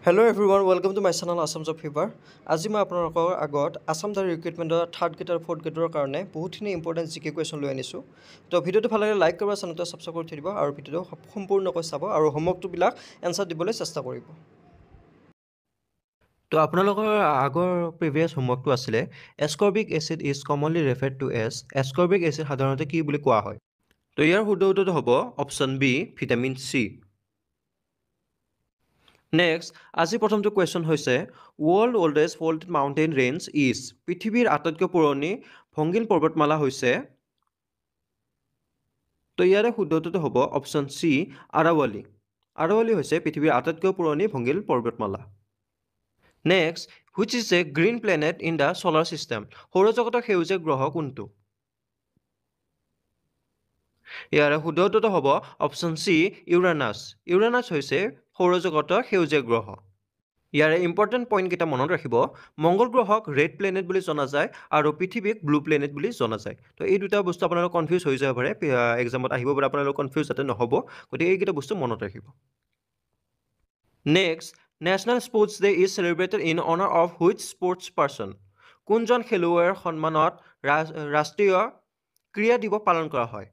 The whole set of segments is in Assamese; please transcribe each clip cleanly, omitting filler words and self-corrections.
Hello everyone, welcome to my channel Assam Job Fever. আজি মই আপোনালোকৰ আগত আসাম দাৰ ৰিক্ৰুটমেণ্টৰ 3rd গ্ৰেড আৰু 4th গ্ৰেডৰ কাৰণে বহুতখিনি ইম্পৰ্টেণ্ট জিকে কুৱেশ্যন লৈ আনিছোঁ। তো ভিডিঅ'টো ভাল লাগিলে লাইক কৰিব, চেনেলটো সাবস্ক্ৰাইব কৰি থৈ দিব আৰু ভিডিঅ'টো সম্পূৰ্ণকৈ চাব আৰু হোমৱৰ্কটোবিলাক এনসাৰ দিবলৈ চেষ্টা কৰিব। তো আপোনালোকৰ আগৰ প্ৰিভিয়াছ হোমৱৰ্কটো আছিলে ascorbic acid is commonly referred to as ascorbic acid সাধাৰণতে কি বুলি কোৱা হয়। তো ইয়াৰ শুদ্ধ উত্তৰটো হ'ব option B vitamin C. Next আজি প্ৰথমটো কুৱেশ্যন হৈছে world oldest folded mountain range is পৃথিৱীৰ আটাইতকৈ পুৰণি ভংগিল পৰ্বতমালা হৈছে। তো ইয়াৰে শুদ্ধ উত্তৰটো হ'ব অপশ্যন চি আৰাৱলী। আৰাৱলী হৈছে পৃথিৱীৰ আটাইতকৈ পুৰণি ভংগিল পৰ্বতমালা। Next which is a green planet in the solar system সৌৰজগতৰ সেউজীয়া গ্ৰহ কোনটো। ইয়াৰে শুদ্ধ উত্তৰটো হ'ব অপশ্যন চি ইউৰানাছ। ইউৰানাছ হৈছে সৌৰজগতৰ সেউজীয়া গ্ৰহ। ইয়াৰে ইম্পৰ্টেণ্ট পইণ্টকেইটা মনত ৰাখিব, মংগল গ্ৰহক ৰেড প্লেনেট বুলি জনা যায় আৰু পৃথিৱীক ব্লু প্লেনেট বুলি জনা যায়। তো এই দুটা বস্তু আপোনালোক কনফিউজ হৈ যাব পাৰে, এক্সামত আহিব পাৰে, আপোনালোক কনফিউজ যাতে নহ'ব, গতিকে এইকেইটা বস্তু মনত ৰাখিব। Next national sports day is celebrated in অনাৰ অফ হুইচ স্পৰ্টছ পাৰ্চন কোনজন খেলুৱৈৰ সন্মানত ৰাষ্ট্ৰীয় ক্ৰীড়া দিৱস পালন কৰা হয়।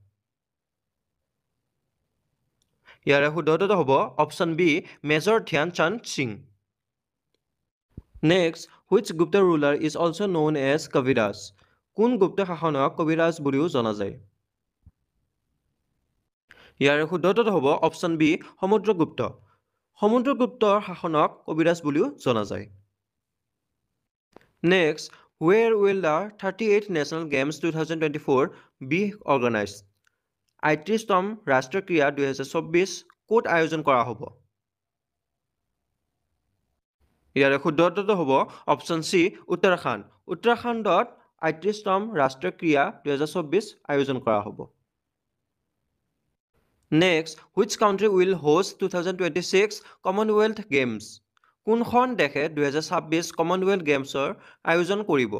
ইয়াৰে শুদ্ধ উত্তৰটো হ'ব option B major Dhyan Chand Singh. Next which Gupta ruler is also' known as Kaviraj কোন গুপ্ত শাসনক কবিৰাজ বুলিও জনা যায়। ইয়াৰে শুদ্ধ উত্তৰটো হ'ব অপশ্যন বি সমুদ্ৰগুপ্ত। সমুদ্ৰগুপ্তৰ শাসনক কবিৰাজ বুলিও জনা যায়। Next where will the 38th national games 2024 be organised 38তম ৰাষ্ট্ৰীয় ক্ৰীড়া 2024 ক'ত আয়োজন কৰা হ'ব। ইয়াৰে শুদ্ধ উত্তৰটো হ'ব অপশ্যন চি উত্তৰাখণ্ড। উত্তৰাখণ্ডত 38তম ৰাষ্ট্ৰীয় ক্ৰীড়া 2024 আয়োজন কৰা হ'ব। Next which country will host 2026 Commonwealth Games কোনখন দেশে 2026 কমনৱেলথ গেমছৰ আয়োজন কৰিব।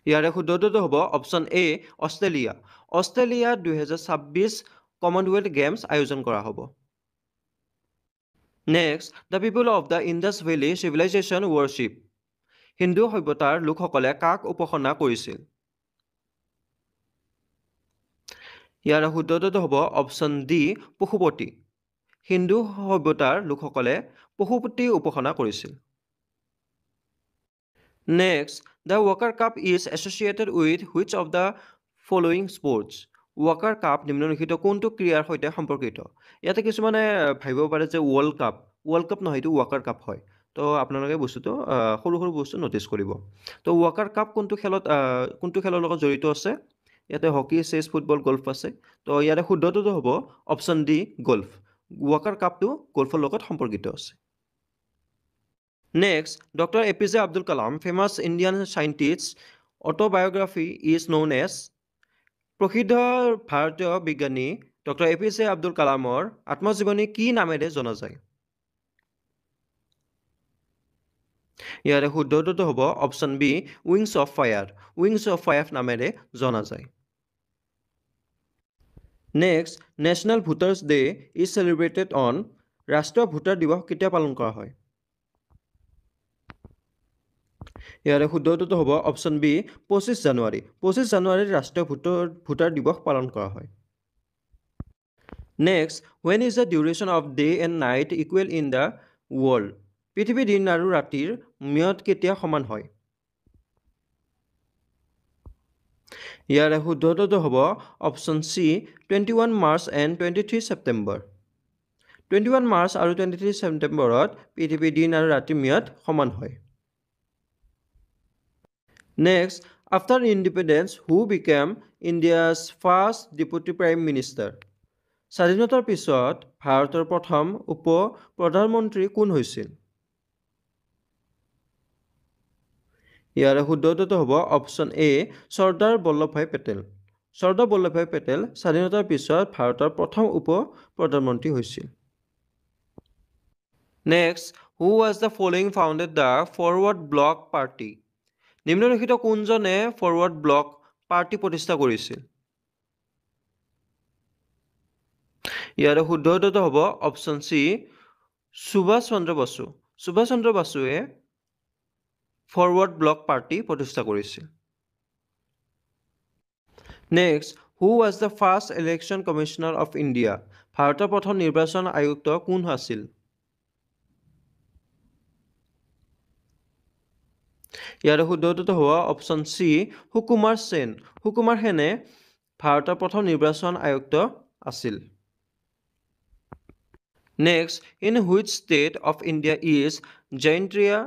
ইয়াৰে শুদ্ধ উত্তৰটো হ'ব অপশ্যন এ অষ্ট্ৰেলিয়া। অষ্ট্ৰেলিয়াত 2026 কমনৱেলথ গেমছ আয়োজন কৰা হ'ব। Next the people of the Indus valley civilisation worship Hindu সভ্যতাৰ লোকসকলে কাক উপাসনা কৰিছিল। ইয়াৰ শুদ্ধ উত্তৰটো হ'ব অপশ্যন ডি পশুপতি। হিন্দু সভ্যতাৰ লোকসকলে পশুপতি উপাসনা কৰিছিল। Next the walker cup is associated with which of the following sports walker cup নিম্নলিখিত কোনটো ক্ৰীড়াৰ সৈতে সম্পৰ্কিত। ইয়াতে কিছুমানে ভাবিব পাৰে যে ৱৰ্ল্ড কাপ নহয়, এইটো ৱাকাৰ কাপ হয়। তো আপোনালোকে বস্তুটো সৰু সৰু বস্তু ন'টিছ কৰিব। তো ৱাকাৰ কাপ কোনটো খেলৰ লগত জড়িত আছে। ইয়াতে হকী, চেছ, ফুটবল, গল্ফ আছে। তো ইয়াৰে শুদ্ধটোতো হ'ব অপশ্যন ডি গল্ফ। ৱাকাৰ কাপটো গল্ফৰ লগত সম্পৰ্কিত আছে। Next doctor A P J Abdul Kalam famous Indian scientist autobiography is known as প্ৰসিদ্ধ ভাৰতীয় বিজ্ঞানী doctor A P J Abdul কালামৰ আত্মজীৱনী কি নামেৰে জনা যায়। ইয়াৰে শুদ্ধ উত্তৰটো হ'ব option B wings of fire. Wings of fire নামেৰে জনা যায়। Next national voters day is celebrated on ৰাষ্ট্ৰীয় ভোটাৰ দিৱস কেতিয়া পালন কৰা হয়। ইয়াৰে শুদ্ধ উত্তৰটো হ'ব অপশ্যন বি 25 জানুৱাৰী। 25 জানুৱাৰীত ৰাষ্ট্ৰীয় ভোটাৰ দিৱস পালন কৰা হয়। Next when is the duration off day and night equal in the world পৃথিৱীৰ দিন আৰু ৰাতিৰ ম্যাদ কেতিয়া সমান হয়। ইয়াৰে শুদ্ধ উত্তৰটো হ'ব option C 21 March and 23 September. 21 March আৰু 23 ছেপ্টেম্বৰত পৃথিৱীৰ দিন আৰু ৰাতিৰ ম্যাদ সমান হয়। Next after independence who became India's first deputy prime minister স্বাধীনতাৰ পিছত ভাৰতৰ প্ৰথম উপ প্ৰধানমন্ত্ৰী কোন হৈছিল। ইয়াৰে শুদ্ধ উত্তৰটো হ'ব অপশ্যন এ চৰ্দাৰ বল্লভভাই পেটেল। চৰ্দাৰ বল্লভভাই পেটেল স্বাধীনতাৰ পিছত ভাৰতৰ প্ৰথম উপ প্ৰধানমন্ত্ৰী হৈছিল। Next who was the following founded the forward block party নিম্নলিখিত কোনজনে ফৰৱাৰ্ড ব্লক পাৰ্টি প্ৰতিষ্ঠা কৰিছিল। ইয়াৰে শুদ্ধ উত্তৰটো হ'ব অপশ্যন চি সুভাষ চন্দ্ৰ বসু। সুভাষ চন্দ্ৰ বসুৱে ফৰৱাৰ্ড ব্লক পাৰ্টি প্ৰতিষ্ঠা কৰিছিল। Next, who was the first election commissioner of India? ভাৰতৰ প্ৰথম নিৰ্বাচন আয়ুক্ত কোন আছিল? ইয়াৰে শুদ্ধ উত্তৰটো হ'ব অপশ্যন চি সুকুমাৰ সেন। সুকুমাৰ সেনে ভাৰতৰ প্ৰথম নিৰ্বাচন আয়ুক্ত আছিল। Next, in which state of India is Jaintia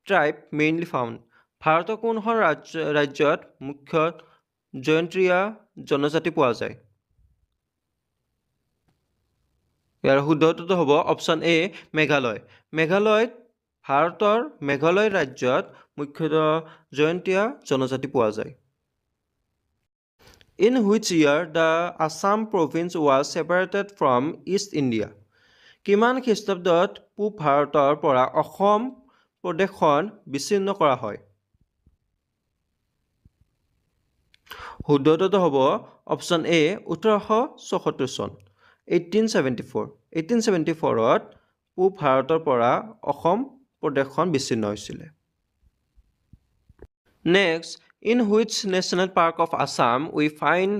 tribe mainly found? ভাৰতৰ কোনখন ৰাজ্যত মুখ্য জয়ন্তীয়া জনজাতি পোৱা যায়? ইয়াৰ শুদ্ধ উত্তৰটো হ'ব অপশ্যন এ মেঘালয়। ভাৰতৰ মেঘালয় ৰাজ্যত মুখ্যতঃ জয়ন্তীয়া জনজাতি পোৱা যায়। In which year the Assam province was separated from east India? কিমান খ্ৰীষ্টাব্দত পূব ভাৰতৰ পৰা অসম প্ৰদেশখন বিচ্ছিন্ন কৰা হয়? শুদ্ধ উত্তৰটো হ'ব অপশ্যন এ 1874 চন, 1874। 1874ত পূব ভাৰতৰ পৰা অসম প্ৰদেশখন বিচ্ছিন্ন হৈছিলে। Next, in which national park of Assam we find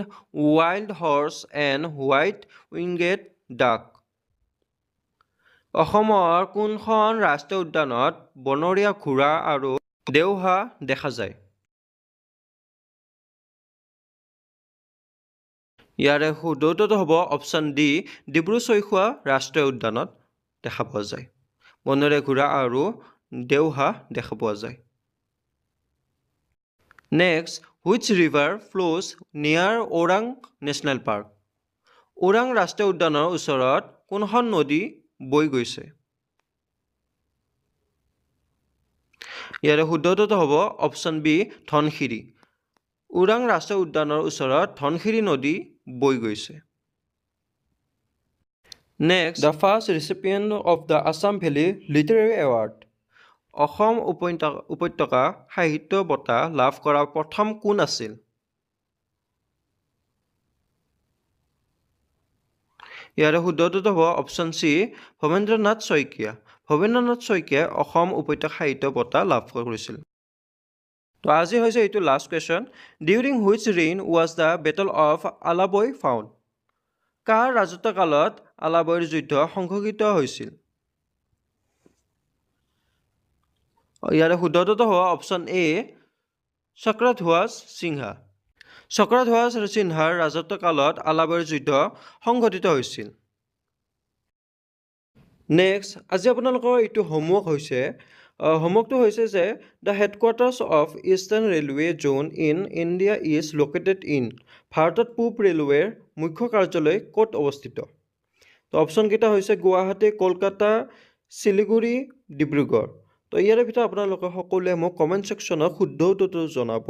wild horse and white winged duck? অসমৰ কোনখন ৰাষ্ট্ৰীয় উদ্যানত বনৰীয়া ঘোঁৰা আৰু দেওহাঁহ দেখা যায়? ইয়াৰে শুদ্ধ উত্তৰটো হ'ব অপশ্যন ডি ডিব্ৰু-ছৈখোৱা ৰাষ্ট্ৰীয় উদ্যানত দেখা পোৱা যায়। বনৰীয়া ঘোঁৰা আৰু দেওহাঁহ দেখা পোৱা যায়। নেক্সট, হুইচ ৰিভাৰ ফ্ল'জ নিয়াৰ ওৰাং নেশ্যনেল পাৰ্ক? ওৰাং ৰাষ্ট্ৰীয় উদ্যানৰ ওচৰত কোনখন নদী বৈ গৈছে? ইয়াৰে শুদ্ধ উত্তৰটো হ'ব অপশ্যন বি ধনশিৰি। ওৰাং ৰাষ্ট্ৰীয় উদ্যানৰ ওচৰত ধনশিৰি নদী বৈ গৈছে। Next, the first recipient of the Assam valley literary award? Assam উপত্যকা সাহিত্য বঁটা লাভ কৰা প্ৰথম কোন আছিল? ইয়াৰে শুদ্ধ উত্তৰটো হ'ব অপশ্যন চি ভৱেন্দ্ৰনাথ শইকীয়া। ভৱেন্দ্ৰনাথ শইকীয়াই অসম উপত্যকা সাহিত্য বঁটা লাভ কৰিছিল। তো আজি হৈছে এইটো last question. During which reign was the battle of Alaboi found? কাৰ ৰাজত্বকালত আলাবৈৰ যুদ্ধ সংঘটিত হৈছিল? ইয়াৰে শুদ্ধ উত্তৰটো হ'ব অপশ্যন এ চক্ৰধ্বজ সিংহা। চক্ৰধ্বজ সিংহাৰ ৰাজত্বকালত আলাবৈৰ যুদ্ধ সংঘটিত হৈছিল। নেক্সট, আজি আপোনালোকৰ এইটো হোমৱৰ্ক হৈছে। হোমৱৰ্কটো হৈছে যে the headquarters of eastern railway Jon in India is located in? ভাৰতত পূব ৰেলৱেৰ মুখ্য কাৰ্যালয় ক'ত অৱস্থিত? তো অপশ্যনকেইটা হৈছে গুৱাহাটী, কলকাতা, শিলিগুৰি, ডিব্ৰুগড়। তো ইয়াৰে ভিতৰত আপোনালোকে সকলোৱে মোক কমেণ্ট ছেকশ্যনত শুদ্ধ উত্তৰটো জনাব।